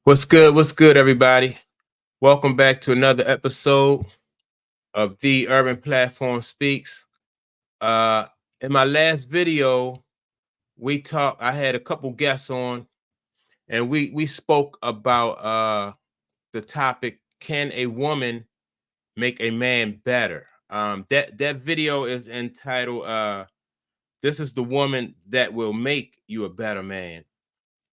What's good? What's good, everybody? Welcome back to another episode of the Urban Platform Speaks. Uh, in my last video, I had a couple guests on, and we spoke about the topic: Can a woman make a man better? That video is entitled "This is the woman that will make you a better man."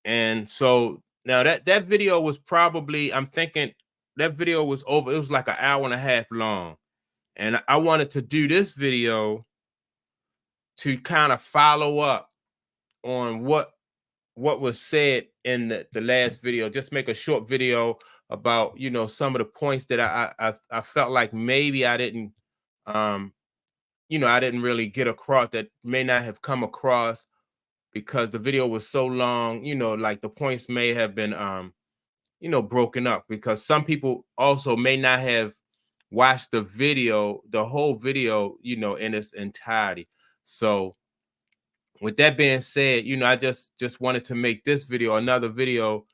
And so now that video was probably, I'm thinking that video was over. It was like an hour and a half long. And I wanted to do this video to kind of follow up on what was said in the last video. Just make a short video about some of the points that I felt like maybe I didn't um I didn't really get across, that may not have come across because the video was so long. Like the points may have been broken up, because some people also may not have watched the whole video, in its entirety. So with that being said, I just wanted to make this video another video,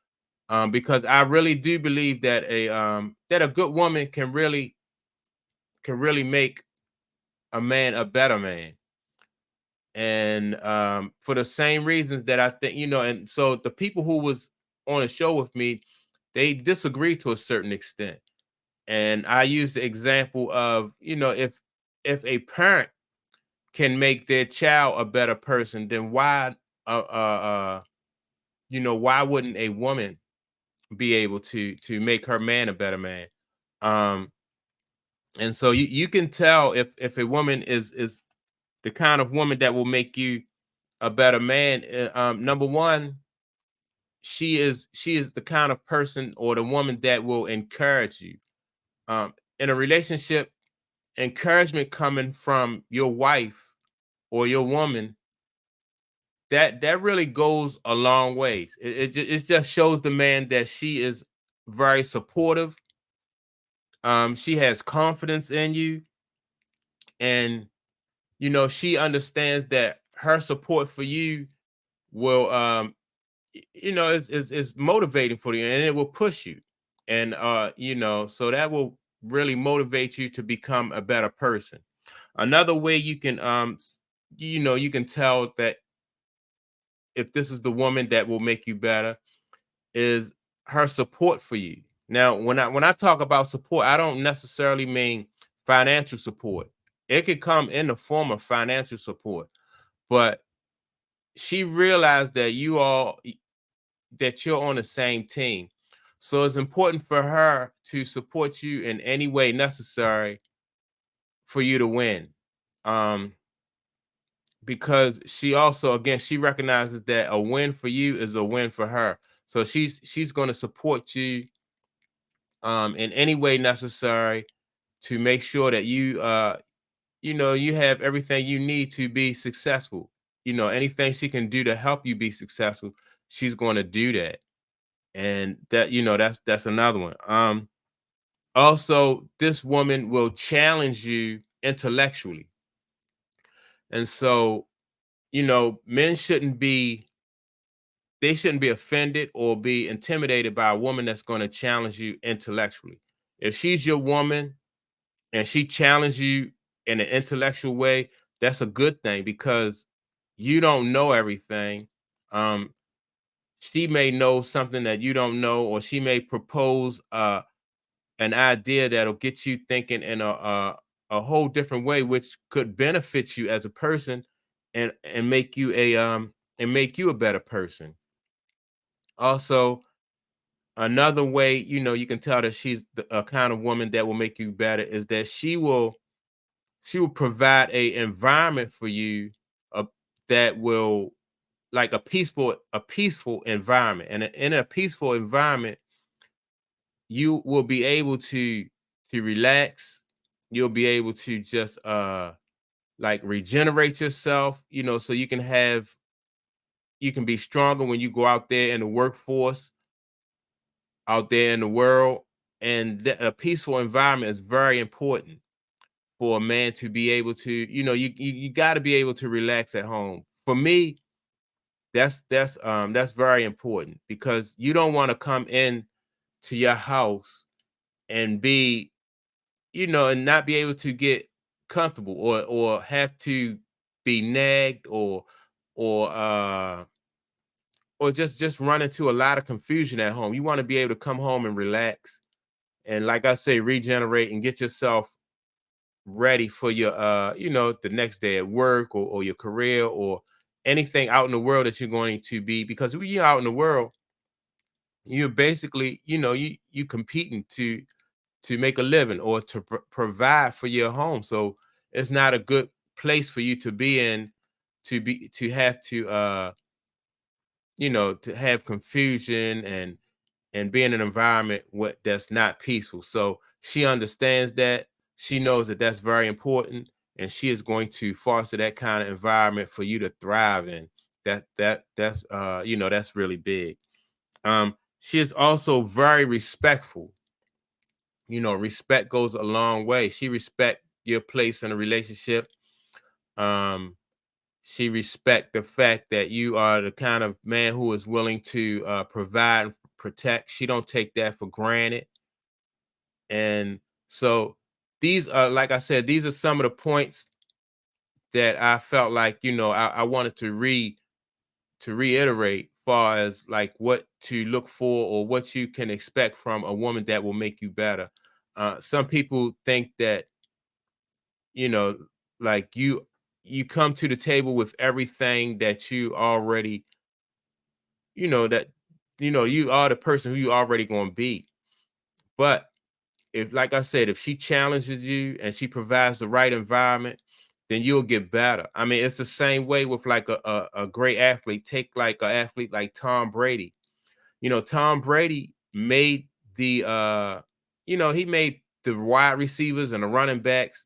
because I really do believe that a good woman can really make a man a better man. And for the same reasons that I think, and so the people who was on the show with me, they disagree to a certain extent. And I use the example of, if a parent can make their child a better person, then why wouldn't a woman be able to make her man a better man? Um, and so you can tell if a woman is the kind of woman that will make you a better man. Number one, she is the kind of person or the woman that will encourage you. In a relationship, encouragement coming from your wife or your woman, that really goes a long ways. It just shows the man that she is very supportive. She has confidence in you, and she understands that her support for you will is motivating for you, and it will push you. And so that will really motivate you to become a better person. Another way you can you can tell that if this is the woman that will make you better is her support for you. Now, when I talk about support, I don't necessarily mean financial support. It could come in the form of financial support, but she realized that that you're on the same team. So it's important for her to support you in any way necessary for you to win. Um, because she also, again, she recognizes that a win for you is a win for her. So she's going to support you in any way necessary to make sure that you have everything you need to be successful. Anything she can do to help you be successful, she's going to do that. And that's another one. Also, this woman will challenge you intellectually. And so, men shouldn't be offended or be intimidated by a woman that's going to challenge you intellectually. If she's your woman and she challenges you in an intellectual way, that's a good thing, because you don't know everything. Um, she may know something that you don't know, or she may propose an idea that'll get you thinking in a whole different way, which could benefit you as a person, and make you a better person. Also, another way, you can tell that she's a kind of woman that will make you better is that she will provide a environment for you, uh, that will, like a peaceful environment. And in a peaceful environment, you will be able to relax. You'll be able to just like regenerate yourself, so you can be stronger when you go out there in the workforce, out there in the world. And a peaceful environment is very important for a man to be able to, you got to be able to relax at home. For me, that's very important because you don't want to come in to your house and be, and not be able to get comfortable or have to be nagged or or just run into a lot of confusion at home. You want to be able to come home and relax and, like I say, regenerate and get yourself ready for your the next day at work or your career or anything out in the world that you're going to be, because when you're out in the world, you're basically, you competing to make a living or to provide for your home. So it's not a good place for you to be in, to have to have confusion and be in an environment that's not peaceful. So she understands that. She knows that that's very important, and she is going to foster that kind of environment for you to thrive in. That's really big. She is also very respectful. Respect goes a long way. She respect your place in a relationship. Um, she respect the fact that you are the kind of man who is willing to provide and protect. She don't take that for granted. And so these are, like I said, these are some of the points that I felt like, I wanted to reiterate, far as like what to look for or what you can expect from a woman that will make you better. Some people think that, you know, like you come to the table with everything that you already, that you are the person who you already going to be. But if, like I said, if she challenges you and she provides the right environment, then you'll get better. I mean, it's the same way with like a great athlete. Take like an athlete like Tom Brady. Tom Brady made he made the wide receivers and the running backs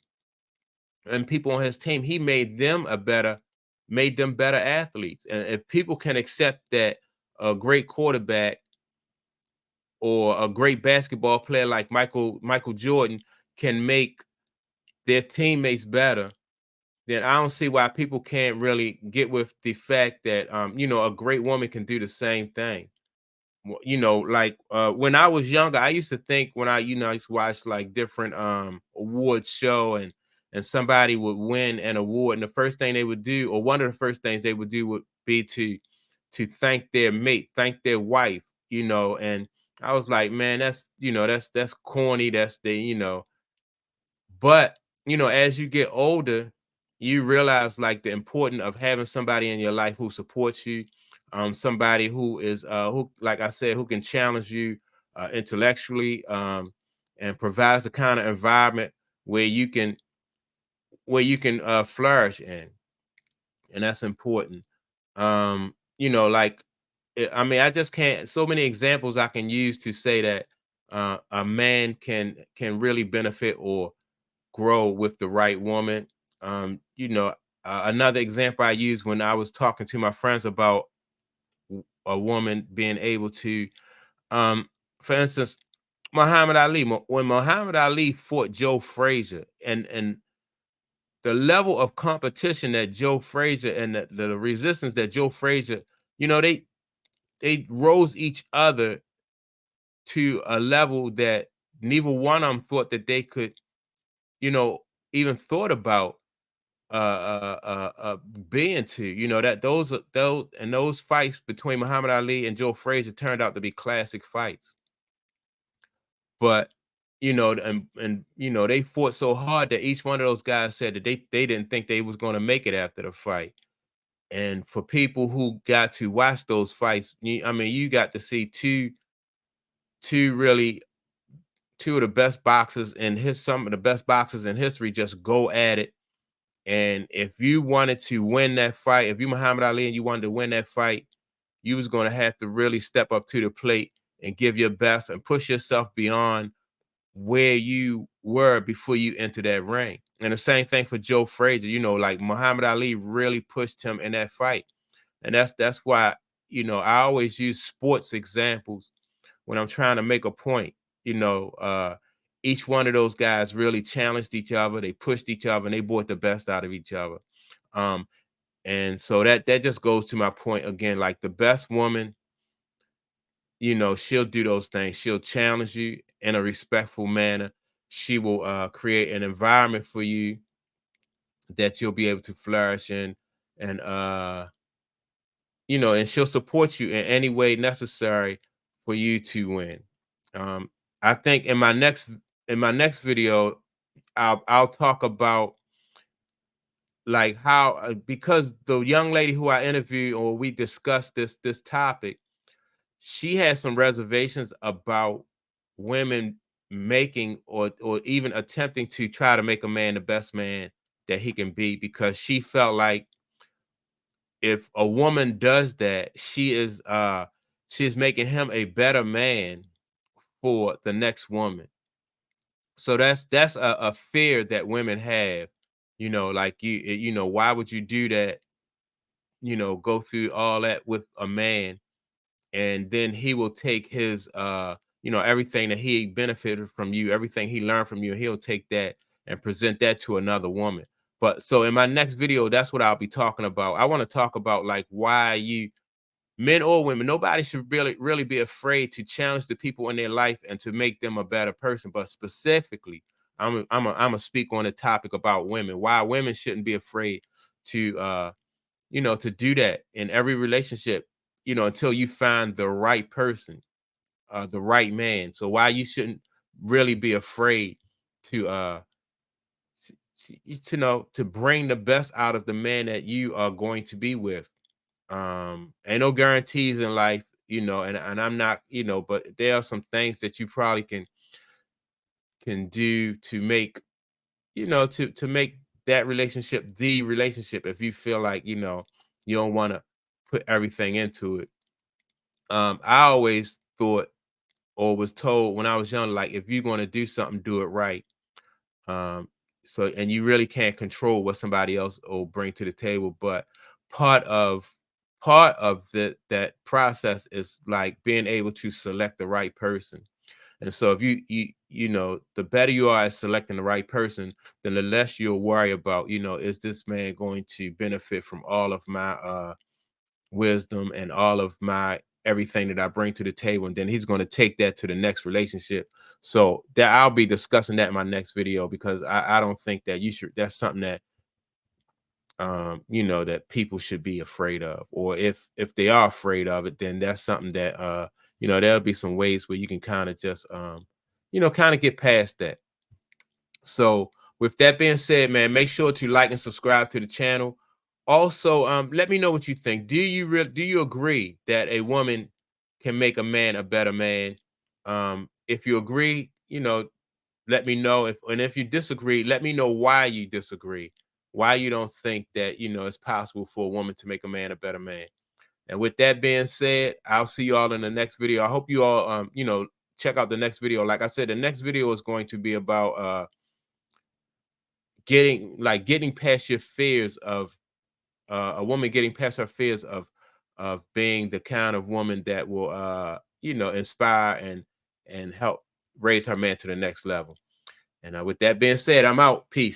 and people on his team. He made them better athletes. And if people can accept that a great quarterback or a great basketball player like Michael Jordan can make their teammates better, then I don't see why people can't really get with the fact that a great woman can do the same thing. Like when I was younger, I used to think when I used to watch like different award show and somebody would win an award, and the first thing they would do, or one of the first things they would do, would be to thank their mate, thank their wife, and I was like, man, that's corny. That's but as you get older, you realize like the importance of having somebody in your life who supports you, somebody who is who, like I said, who can challenge you intellectually, and provides the kind of environment where you can flourish in, and that's important. Like I mean, I just can't. So many examples I can use to say that a man can really benefit or grow with the right woman. Another example I used when I was talking to my friends about a woman being able to, um, for instance, Muhammad Ali. When Muhammad Ali fought Joe Frazier, and the level of competition that Joe Frazier and the resistance that Joe Frazier, they rose each other to a level that neither one of them thought that they could, you know, even thought about being to, that those fights between Muhammad Ali and Joe Frazier turned out to be classic fights. But they fought so hard that each one of those guys said that they didn't think they was going to make it after the fight. And for people who got to watch those fights, I mean, you got to see two really two of the best boxers in some of the best boxers in history just go at it. And if you wanted to win that fight, if you Muhammad Ali and you wanted to win that fight, you was going to have to really step up to the plate and give your best and push yourself beyond where you were before you entered that ring. And the same thing for Joe Frazier. Like Muhammad Ali really pushed him in that fight. And that's why, I always use sports examples when I'm trying to make a point. You know, uh, each one of those guys really challenged each other. They pushed each other and they brought the best out of each other. Um, And so that just goes to my point again, like the best woman, she'll do those things. She'll challenge you in a respectful manner. She will create an environment for you that you'll be able to flourish in, and and she'll support you in any way necessary for you to win. I think in my next video, I'll talk about like how because the young lady who I interviewed or we discussed this topic, she had some reservations about women making or even attempting to try to make a man the best man that he can be, because she felt like if a woman does that, she is making him a better man for the next woman. So that's a fear that women have, like why would you do that? Go through all that with a man, and then he will take his everything that he benefited from you, everything he learned from you, he'll take that and present that to another woman. But so in my next video, that's what I'll be talking about. I want to talk about like why you, men or women, nobody should really be afraid to challenge the people in their life and to make them a better person. But specifically, I'm a speak on the topic about women, why women shouldn't be afraid to to do that in every relationship, until you find the right person, the right man. So why you shouldn't really be afraid to to bring the best out of the man that you are going to be with. Ain't no guarantees in life, and I'm not, but there are some things that you probably can do to make, to make that relationship the relationship, if you feel like, you don't want to put everything into it. I always thought or was told when I was young, like if you're going to do something, do it right. Um, so and you really can't control what somebody else will bring to the table, but part of that process is like being able to select the right person. And so if the better you are at selecting the right person, then the less you'll worry about, is this man going to benefit from all of my wisdom and all of my everything that I bring to the table, and then he's going to take that to the next relationship. So that I'll be discussing that in my next video, because I don't think that you should, that's something that that people should be afraid of, or if they are afraid of it, then that's something that there'll be some ways where you can kind of just kind of get past that. So with that being said, man, make sure to like and subscribe to the channel. Also, let me know what you think. Do you agree that a woman can make a man a better man? If you agree, let me know. If you disagree, let me know why you disagree. Why you don't think that it's possible for a woman to make a man a better man. And with that being said, I'll see you all in the next video. I hope you all check out the next video. Like I said, the next video is going to be about getting past your fears of a woman getting past her fears of being the kind of woman that will inspire and help raise her man to the next level. And with that being said, I'm out. Peace.